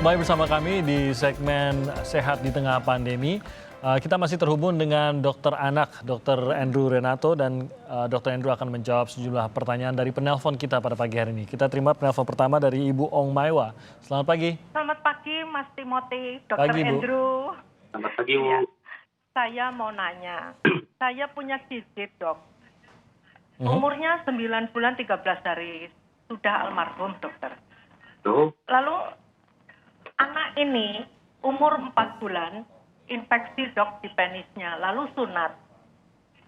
Kembali bersama kami di segmen Sehat di Tengah Pandemi. Kita masih terhubung dengan dokter anak, Dr. Andrew Renato, dan Dr. Andrew akan menjawab sejumlah pertanyaan dari penelpon kita pada pagi hari ini. Kita terima penelpon pertama dari Ibu Ong Maiwa. Selamat pagi. Selamat pagi Mas Timothy, Dr. Pagi, Bu. Andrew. Selamat pagi, Bu. Ya, saya mau nanya, saya punya cicit dok, umurnya 9 bulan 13 hari, sudah almarhum dokter. Tuh, Lalu anak ini umur 4 bulan, infeksi dok di penisnya, lalu sunat.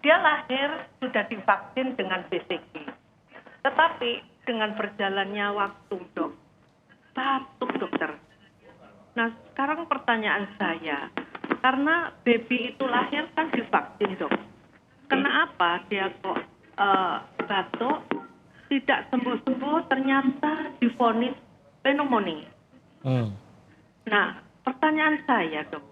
Dia lahir sudah divaksin dengan BCG. Tetapi dengan berjalannya waktu dok, batuk dokter. Nah sekarang pertanyaan saya, karena baby itu lahir kan divaksin dok. Kenapa dia kok batuk, tidak sembuh-sembuh, ternyata divonis pneumonia. Nah, pertanyaan saya dok,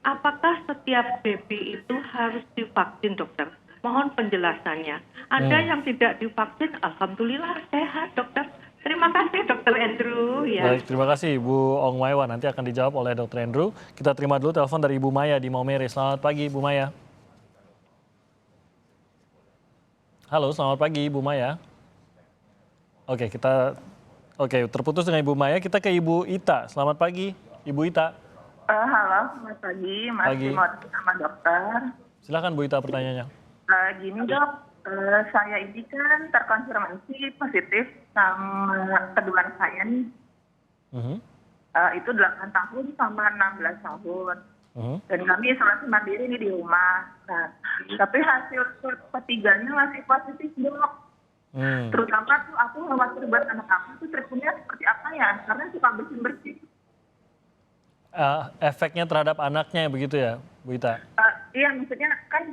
apakah setiap baby itu harus divaksin dokter? Mohon penjelasannya. Ada yang tidak divaksin, alhamdulillah sehat dokter. Terima kasih dokter Andrew. Ya. Baik, terima kasih Ibu Ong Maiwa. Nanti akan dijawab oleh Dr. Andrew. Kita terima dulu telepon dari Ibu Maya di Maumere. Selamat pagi Ibu Maya. Halo, selamat pagi Ibu Maya. Oke, terputus dengan Ibu Maya. Kita ke Ibu Ita. Selamat pagi Ibu Ita. Halo, selamat pagi, Mas Timothy sama dokter. Silakan Bu Ita pertanyaannya. Gini dok, saya ini kan terkonfirmasi positif sama kedua saya nih. Itu 8 tahun sama 16 tahun. Dan kami isolasi mandiri nih di rumah. Nah, tapi hasil swab ketiganya masih positif dok. Terutama tuh aku khawatir buat anak aku tuh treatmentnya seperti apa ya, karena suka bersih-bersih. Efeknya terhadap anaknya begitu ya Bu Ita? Iya, maksudnya kan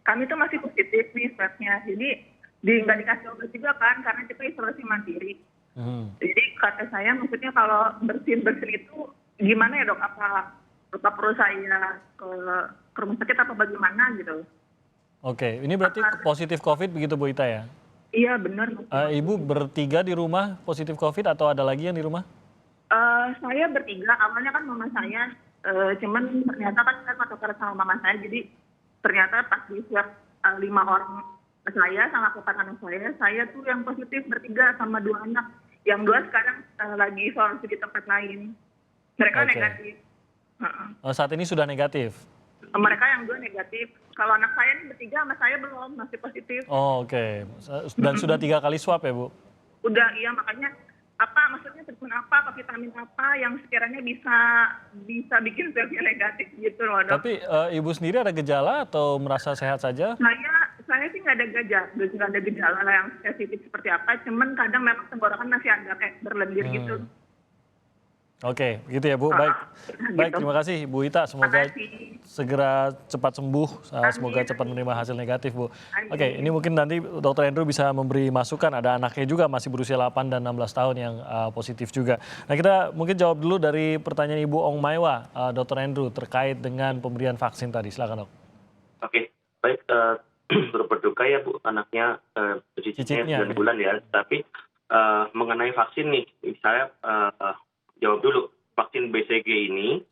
kami tuh masih positif nih swabnya, jadi nggak dikasih obat juga kan, karena kita isolasi mandiri. Jadi kata saya, maksudnya kalau bersin itu gimana ya dok? Apa perlu saya ke rumah sakit apa bagaimana gitu? Oke, ini berarti positif COVID begitu Bu Ita ya? Iya benar. Ibu bertiga di rumah positif COVID atau ada lagi yang di rumah? Saya bertiga, awalnya kan mama saya, cuman ternyata kan saya kontak sama mama saya, jadi ternyata pas di swab 5 orang saya sama 4 anak saya tuh yang positif bertiga sama 2 anak. Yang 2 sekarang lagi isolasi di tempat lain. Mereka negatif. Saat ini sudah negatif? Mereka yang 2 negatif. Kalau anak saya nih bertiga sama saya belum, masih positif. Oke. Dan sudah 3 kali swab ya Bu? Udah, iya, makanya maksudnya treatment apa vitamin apa yang sekiranya bisa bikin selnya negatif gitu loh dok. Tapi Ibu sendiri ada gejala atau merasa sehat saja? Saya sih nggak ada gejala yang spesifik seperti apa, cuman kadang memang tenggorokan masih ada kayak berlendir gitu. Oke, gitu ya Bu. Baik, Gitu. terima kasih Bu Ita. Semoga segera cepat sembuh. Semoga cepat menerima hasil negatif Bu. Oke, ini mungkin nanti Dr. Andrew bisa memberi masukan. Ada anaknya juga masih berusia 8 dan 16 tahun yang positif juga. Nah, kita mungkin jawab dulu dari pertanyaan Ibu Ong Maiwa, Dr. Andrew, terkait dengan pemberian vaksin tadi. Silakan dok. Oke, baik. Berduka ya Bu, anaknya cicitnya 9 bulan ya. Tapi mengenai vaksin nih, saya jawab dulu. Vaksin BCG ini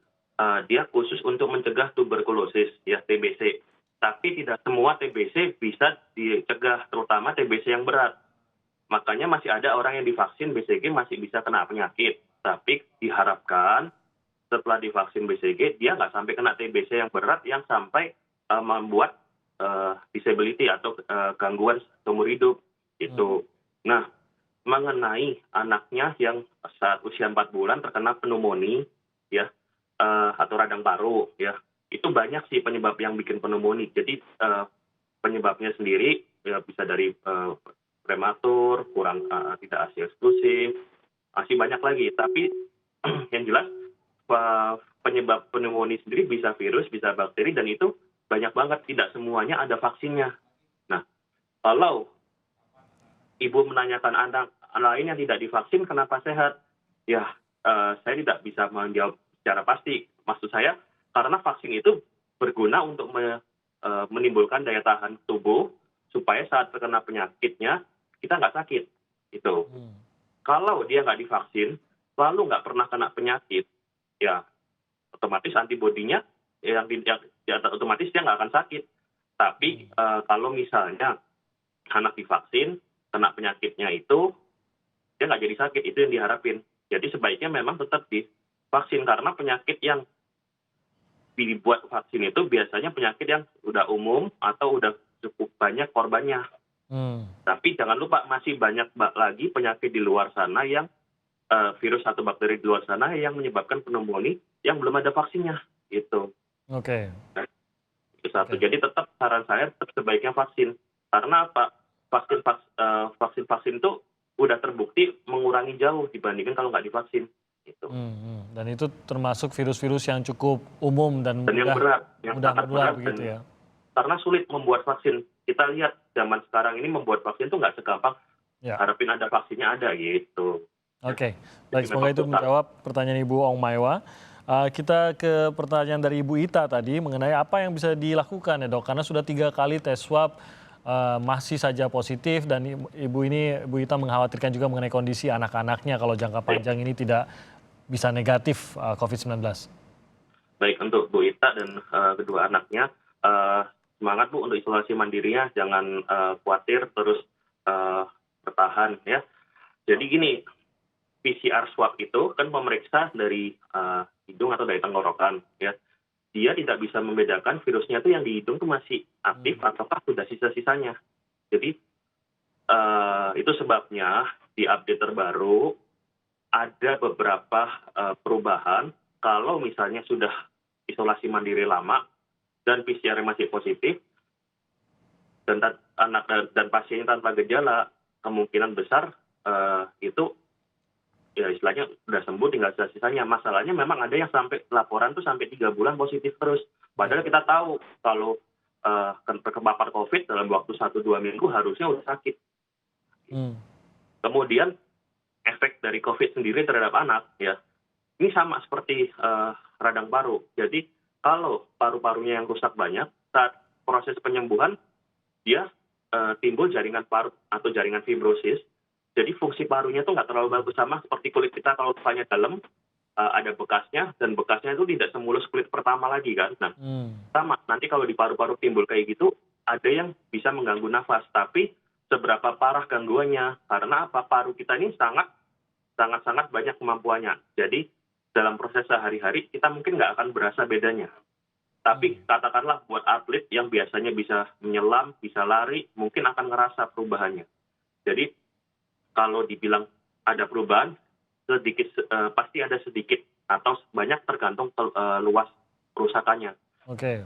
dia khusus untuk mencegah tuberkulosis ya, TBC. Tapi tidak semua TBC bisa dicegah, terutama TBC yang berat. Makanya masih ada orang yang divaksin BCG masih bisa kena penyakit. Tapi diharapkan setelah divaksin BCG dia nggak sampai kena TBC yang berat yang sampai membuat disability atau gangguan seumur hidup itu. Nah, mengenai anaknya yang saat usia 4 bulan terkena pneumonia ya, atau radang paru ya, itu banyak sih penyebab yang bikin pneumonia. Jadi penyebabnya sendiri ya bisa dari prematur, kurang tidak ASI eksklusif, masih banyak lagi. Tapi yang jelas penyebab pneumonia sendiri bisa virus, bisa bakteri, dan itu banyak banget, tidak semuanya ada vaksinnya. Nah, kalau Ibu menanyakan anak lain yang tidak divaksin kenapa sehat? Ya, saya tidak bisa menjawab secara pasti. Maksud saya, karena vaksin itu berguna untuk menimbulkan daya tahan tubuh supaya saat terkena penyakitnya kita nggak sakit. Gitu. Kalau dia nggak divaksin, lalu nggak pernah kena penyakit, ya otomatis antibodinya otomatis dia nggak akan sakit. Tapi kalau misalnya anak divaksin, kena penyakitnya itu, dia nggak jadi sakit, itu yang diharapin. Jadi sebaiknya memang tetap divaksin, karena penyakit yang dibuat vaksin itu biasanya penyakit yang udah umum atau udah cukup banyak korbannya. Tapi jangan lupa masih banyak lagi penyakit di luar sana yang virus atau bakteri di luar sana yang menyebabkan pneumonia yang belum ada vaksinnya. Gitu. Oke. Nah, itu satu. Jadi tetap saran saya tetap sebaiknya vaksin. Karena apa? Vaksin itu udah terbukti mengurangi jauh dibandingkan kalau nggak divaksin. Gitu. Dan itu termasuk virus-virus yang cukup umum dan yang berat, yang mudah sangat menular berat, begitu ya. Karena sulit membuat vaksin. Kita lihat zaman sekarang ini membuat vaksin itu nggak segampang harapin ada vaksinnya ada gitu. Oke, baik, semoga itu menjawab pertanyaan Ibu Ong Maiwa. Kita ke pertanyaan dari Ibu Ita tadi mengenai apa yang bisa dilakukan ya dok, karena sudah 3 kali tes swab masih saja positif dan Ibu Ita mengkhawatirkan juga mengenai kondisi anak-anaknya kalau jangka panjang ini tidak bisa negatif COVID-19. Baik, untuk Bu Ita dan kedua anaknya, semangat Bu untuk isolasi mandirinya, jangan khawatir, terus bertahan ya. Jadi gini, PCR swab itu kan memeriksa dari hidung atau dari tenggorokan ya. Dia tidak bisa membedakan virusnya itu yang di hidung itu masih aktif ataukah sudah sisa-sisanya. Jadi itu sebabnya di update terbaru ada beberapa perubahan. Kalau misalnya sudah isolasi mandiri lama dan PCR masih positif dan pasien tanpa gejala, kemungkinan besar itu ya istilahnya udah sembuh tinggal sisa-sisanya. Masalahnya memang ada yang sampai laporan tuh sampai 3 bulan positif terus. Padahal kita tahu kalau terpapar COVID dalam waktu 1-2 minggu harusnya udah sakit. Kemudian efek dari COVID sendiri terhadap anak ya, ini sama seperti radang paru. Jadi kalau paru-parunya yang rusak banyak, saat proses penyembuhan dia timbul jaringan paru atau jaringan fibrosis. Jadi fungsi parunya itu nggak terlalu bagus, sama seperti kulit kita kalau lukanya dalam ada bekasnya, dan bekasnya itu tidak semulus kulit pertama lagi kan. Nah, sama nanti kalau di paru-paru timbul kayak gitu, ada yang bisa mengganggu nafas. Tapi seberapa parah gangguannya? Karena apa? Paru kita ini sangat banyak kemampuannya. Jadi dalam proses sehari-hari kita mungkin nggak akan berasa bedanya. Tapi katakanlah buat atlet yang biasanya bisa menyelam, bisa lari, mungkin akan ngerasa perubahannya. Jadi kalau dibilang ada perubahan, pasti ada sedikit atau banyak tergantung luas kerusakannya.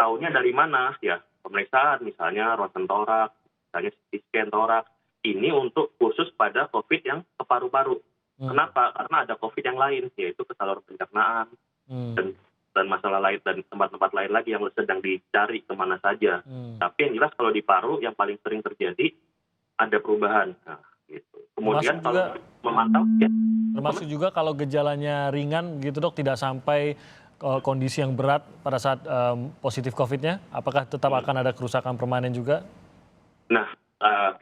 Tahunya dari mana? Ya pemeriksaan misalnya ronsen toraks, misalnya CT scan toraks. Ini untuk khusus pada COVID yang ke paru-paru. Kenapa? Karena ada COVID yang lain, yaitu ke saluran pencernaan dan masalah lain dan tempat-tempat lain lagi yang sedang dicari kemana saja. Tapi yang jelas kalau di paru yang paling sering terjadi ada perubahan. Nah, gitu. Kemudian kalau memantau ya. Termasuk juga kalau gejalanya ringan gitu dok, tidak sampai kondisi yang berat pada saat positif COVID-nya, apakah tetap akan ada kerusakan permanen juga? Nah,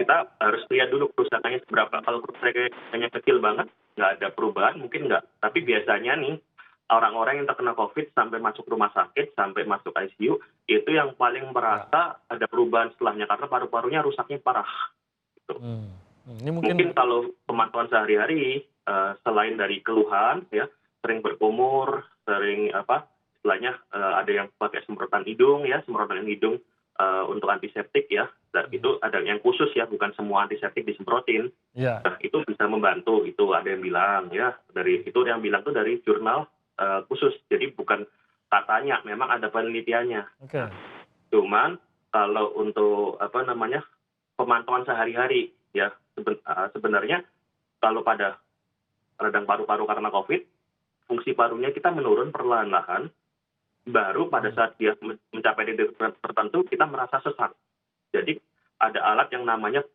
kita harus lihat dulu kerusakannya seberapa. Kalau kerusakannya kecil banget, nggak ada perubahan, mungkin nggak. Tapi biasanya nih, orang-orang yang terkena COVID sampai masuk rumah sakit, sampai masuk ICU, itu yang paling merasa ada perubahan setelahnya, karena paru-parunya rusaknya parah. Gitu. Ini mungkin kalau pemantauan sehari-hari, selain dari keluhan, ya sering berkumur, sering istilahnya ada yang pakai semprotan hidung, ya semprotan hidung untuk antiseptik ya, dan itu ada yang khusus ya, bukan semua antiseptik disemprotin. Nah, itu bisa membantu, itu ada yang bilang ya, yang bilang tuh dari jurnal khusus, jadi bukan katanya, memang ada penelitiannya. Cuman kalau untuk pemantauan sehari-hari ya, sebenarnya kalau pada radang paru-paru karena COVID, fungsi parunya kita menurun perlahan-lahan, baru pada saat dia mencapai titik tertentu kita merasa sesak. Jadi ada alat yang namanya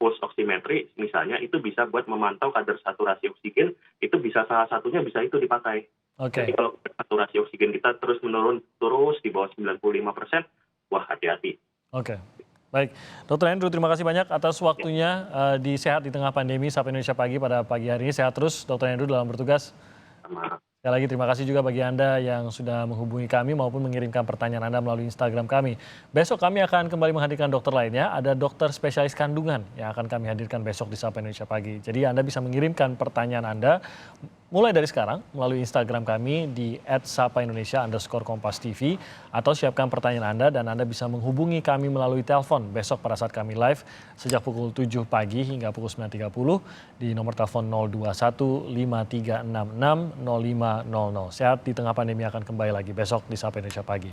pulse oximetry misalnya, itu bisa buat memantau kadar saturasi oksigen, itu bisa salah satunya bisa itu dipakai. Jadi kalau saturasi oksigen kita terus menurun terus di bawah 95%, wah hati-hati. Baik, Dr. Andrew terima kasih banyak atas waktunya di Sehat di Tengah Pandemi Sapa Indonesia Pagi pada pagi hari ini. Sehat terus Dr. Andrew dalam bertugas. Sama. Sekali lagi terima kasih juga bagi Anda yang sudah menghubungi kami maupun mengirimkan pertanyaan Anda melalui Instagram kami. Besok kami akan kembali menghadirkan dokter lainnya, ada dokter spesialis kandungan yang akan kami hadirkan besok di Sapa Indonesia Pagi. Jadi Anda bisa mengirimkan pertanyaan Anda mulai dari sekarang melalui Instagram kami di @sapaindonesia_kompas.tv atau siapkan pertanyaan Anda dan Anda bisa menghubungi kami melalui telepon besok pada saat kami live sejak pukul 7 pagi hingga pukul 9.30 di nomor telepon 021 5366 0500. Sehat di Tengah Pandemi akan kembali lagi besok di Sapa Indonesia Pagi.